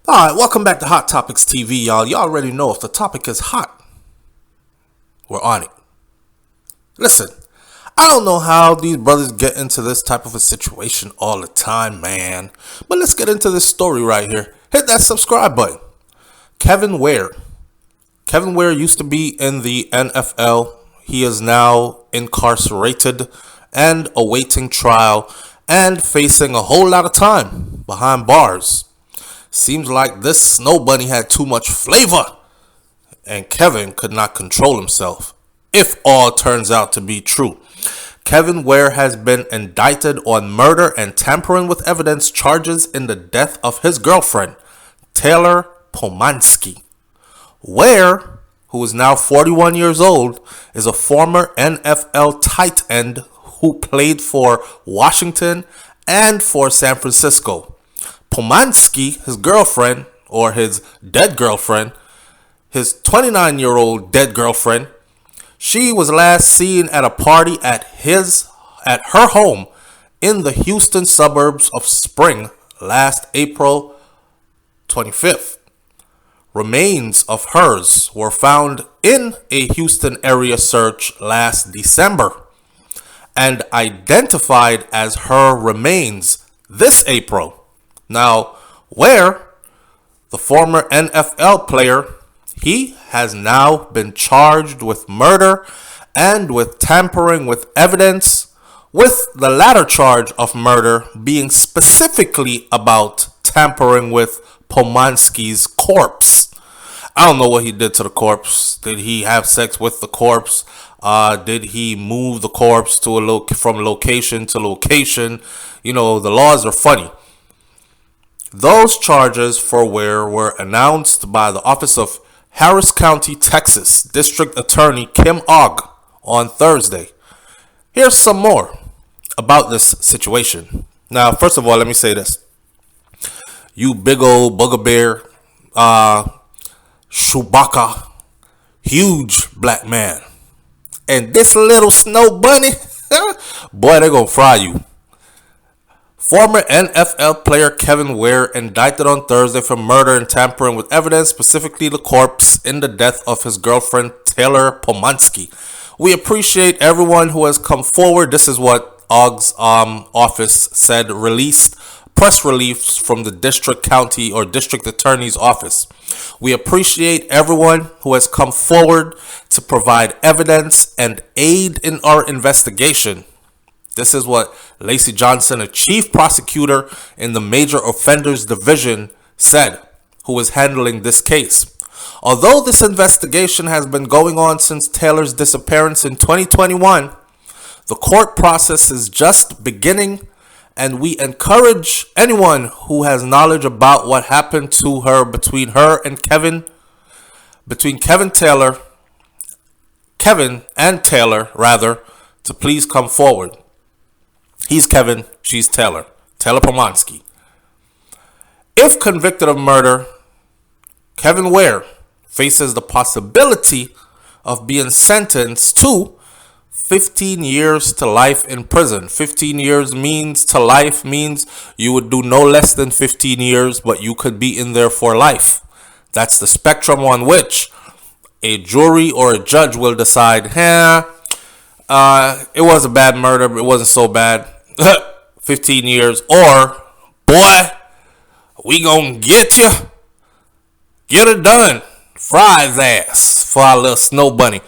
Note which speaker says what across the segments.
Speaker 1: Alright, welcome back to Hot Topics TV, y'all. Y'all already know if the topic is hot, we're on it. Listen, I don't know how these brothers get into this type of a situation all the time, man. But let's get into this story right here. Hit that subscribe button. Kevin Ware. Kevin Ware used to be in the NFL. He is now incarcerated and awaiting trial and facing a whole lot of time behind bars. Seems like this snow bunny had too much flavor, and Kevin could not control himself, if all turns out to be true. Kevin Ware has been indicted on murder and tampering with evidence charges in the death of his girlfriend, Taylor Pomansky. Ware, who is now 41 years old, is a former NFL tight end who played for Washington and for San Francisco. Pomansky, his girlfriend, or his dead girlfriend, his 29-year-old dead girlfriend, she was last seen at a party at her home in the Houston suburbs of Spring last April 25th. Remains of hers were found in a Houston area search last December and identified as her remains this April. Now, Ware, the former NFL player, he has now been charged with murder and with tampering with evidence, with the latter charge of murder being specifically about tampering with Pomansky's corpse. I don't know what he did to the corpse. Did he have sex with the corpse? Did he move the corpse to from location to location? You know, the laws are funny. Those charges for Ware were announced by the Office of Harris County, Texas, District Attorney Kim Ogg on Thursday. Here's some more about this situation. Now, first of all, let me say this. You big old bugbear, Chewbacca, huge black man. And this little snow bunny, boy, they're going to fry you. Former NFL player Kevin Ware indicted on Thursday for murder and tampering with evidence, specifically the corpse in the death of his girlfriend Taylor Pomansky. We appreciate everyone who has come forward. This is what Ogg's office said, released press release from the district attorney's office. We appreciate everyone who has come forward to provide evidence and aid in our investigation. This is what Lacey Johnson, a chief prosecutor in the Major Offenders Division, said, who is handling this case. Although this investigation has been going on since Taylor's disappearance in 2021, the court process is just beginning, and we encourage anyone who has knowledge about what happened to her between Kevin and Taylor, to please come forward. He's Kevin, she's Taylor Pomansky. If convicted of murder, Kevin Ware faces the possibility of being sentenced to 15 years to life in prison. 15 years means you would do no less than 15 years, but you could be in there for life. That's the spectrum on which a jury or a judge will decide, it was a bad murder, but it wasn't so bad. 15 years, or, boy, we gonna get you. Get it done. Fry his ass for our little snow bunny.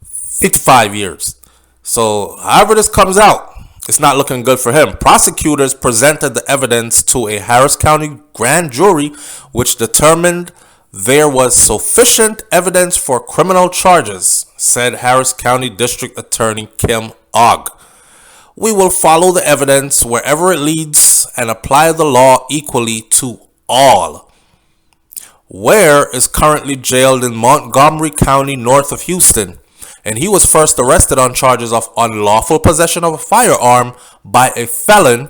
Speaker 1: 55 years. So, however this comes out, it's not looking good for him. Prosecutors presented the evidence to a Harris County grand jury, which determined there was sufficient evidence for criminal charges, said Harris County District Attorney Kim Ogg. We will follow the evidence wherever it leads and apply the law equally to all. Ware is currently jailed in Montgomery County, north of Houston, and he was first arrested on charges of unlawful possession of a firearm by a felon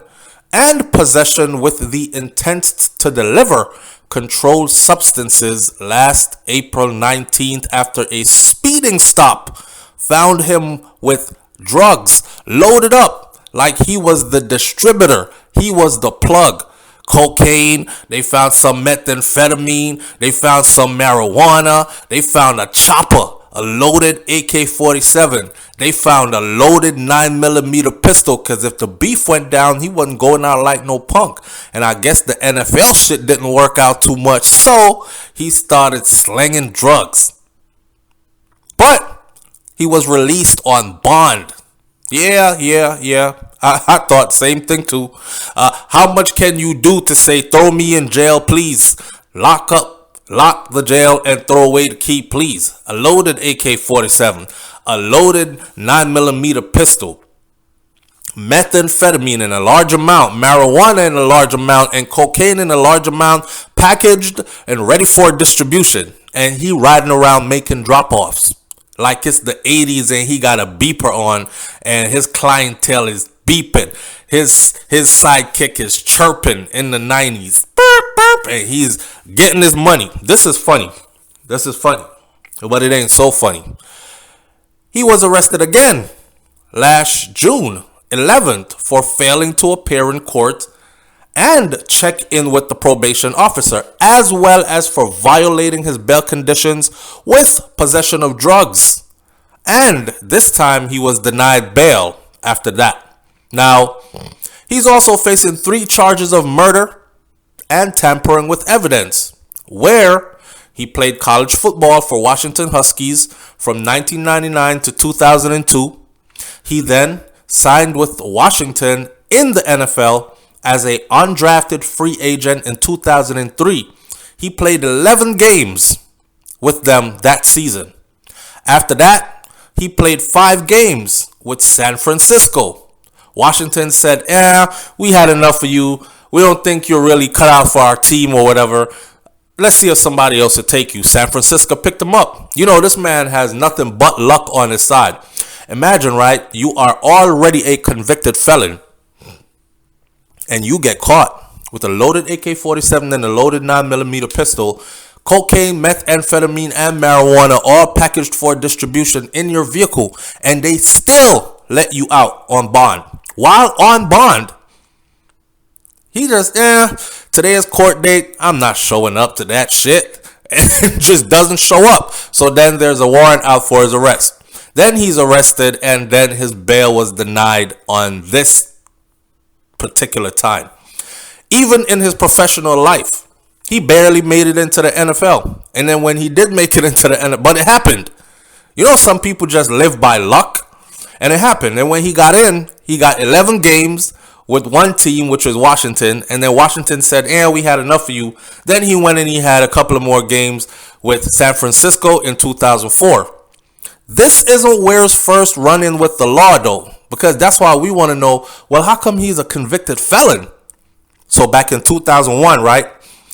Speaker 1: and possession with the intent to deliver controlled substances last April 19th after a speeding stop found him with drugs loaded up like he was the distributor. He was the plug. cocaine. They found some methamphetamine. They found some marijuana. They found a chopper, a loaded AK-47. They found a loaded 9mm pistol, because if the beef went down, he wasn't going out like no punk. And I guess the NFL shit didn't work out too much, so he started slinging drugs. But he was released on bond. Yeah. I thought same thing too. How much can you do to say, throw me in jail, please? Lock the jail and throw away the key, please. A loaded AK-47, a loaded 9mm pistol, methamphetamine in a large amount, marijuana in a large amount, and cocaine in a large amount, packaged and ready for distribution. And he riding around making drop-offs like it's the 80s and he got a beeper on and his clientele is beeping. His sidekick is chirping in the 90s. Burp, burp, and he's getting his money. This is funny. But it ain't so funny. He was arrested again last June 11th for failing to appear in court and check in with the probation officer, as well as for violating his bail conditions with possession of drugs. And this time he was denied bail after that. Now, he's also facing 3 charges of murder and tampering with evidence, where he played college football for Washington Huskies from 1999 to 2002. He then signed with Washington in the NFL as an undrafted free agent in 2003. He played 11 games with them that season. After that, he played 5 games with San Francisco. Washington said, we had enough of you. We don't think you're really cut out for our team or whatever. Let's see if somebody else will take you. San Francisco picked him up. You know, this man has nothing but luck on his side. Imagine, right? You are already a convicted felon and you get caught with a loaded AK-47 and a loaded 9mm pistol, cocaine, methamphetamine, and marijuana all packaged for distribution in your vehicle, and they still let you out on bond. While on bond, he just, today is court date, I'm not showing up to that shit, and just doesn't show up. So then there's a warrant out for his arrest. Then he's arrested, and then his bail was denied on this particular time. Even in his professional life, he barely made it into the NFL. And then when he did make it into the NFL, but it happened. You know, some people just live by luck, and it happened. And when he got in, he got 11 games with one team, which was Washington, and then Washington said, we had enough of you. Then he went and he had a couple of more games with San Francisco in 2004. This isn't Ware's first run-in with the law, though, because that's why we want to know, well, how come he's a convicted felon? So back in 2001, right,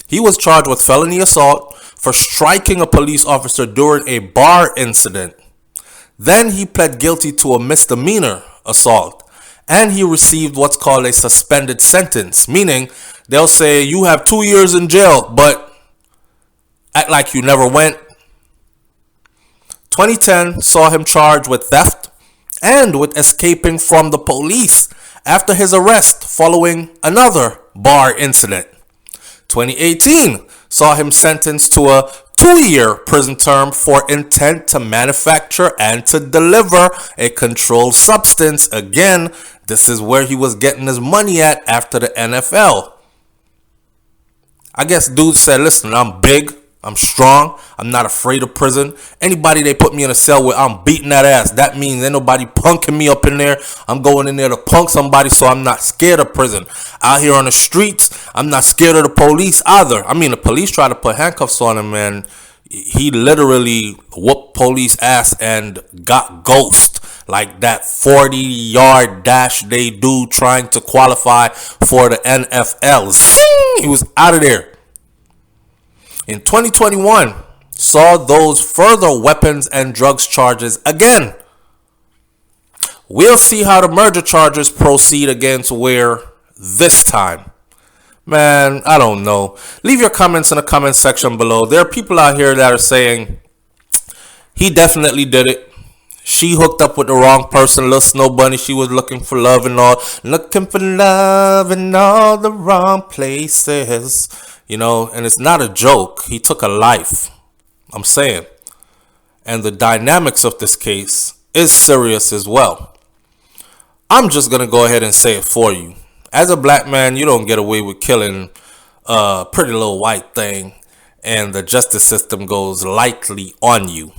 Speaker 1: he was charged with felony assault for striking a police officer during a bar incident. Then he pled guilty to a misdemeanor assault, and he received what's called a suspended sentence, meaning they'll say you have 2 years in jail, but act like you never went. 2010 saw him charged with theft and with escaping from the police after his arrest following another bar incident. 2018 saw him sentenced to a 2-year prison term for intent to manufacture and to deliver a controlled substance. Again, this is where he was getting his money at after the NFL. I guess dude said, listen, I'm big, I'm strong, I'm not afraid of prison. Anybody they put me in a cell with, I'm beating that ass. That means ain't nobody punking me up in there. I'm going in there to punk somebody, so I'm not scared of prison. Out here on the streets, I'm not scared of the police either. I mean, the police tried to put handcuffs on him, and he literally whooped police ass and got ghost. Like that 40-yard dash they do trying to qualify for the NFL. Zing! He was out of there. In 2021, saw those further weapons and drugs charges again. We'll see how the murder charges proceed against Ware this time. Man, I don't know. Leave your comments in the comment section below. There are people out here that are saying he definitely did it. She hooked up with the wrong person, little snow bunny. She was looking for love and all. Looking for love in all the wrong places. You know, and it's not a joke. He took a life. I'm saying. And the dynamics of this case is serious as well. I'm just going to go ahead and say it for you. As a black man, you don't get away with killing a pretty little white thing, and the justice system goes lightly on you.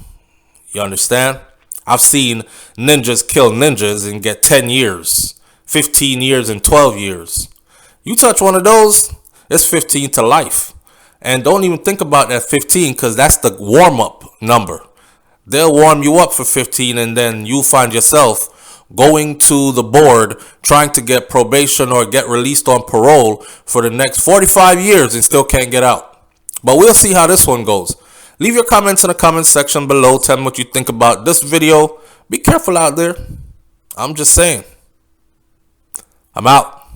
Speaker 1: You understand? I've seen ninjas kill ninjas and get 10 years, 15 years, and 12 years. You touch one of those, it's 15 to life. And don't even think about that 15, because that's the warm-up number. They'll warm you up for 15, and then you find yourself going to the board trying to get probation or get released on parole for the next 45 years and still can't get out. But we'll see how this one goes. Leave your comments in the comment section below. Tell me what you think about this video. Be careful out there. I'm just saying. I'm out.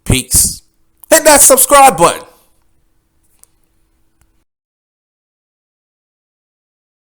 Speaker 1: Peace. Hit that subscribe button.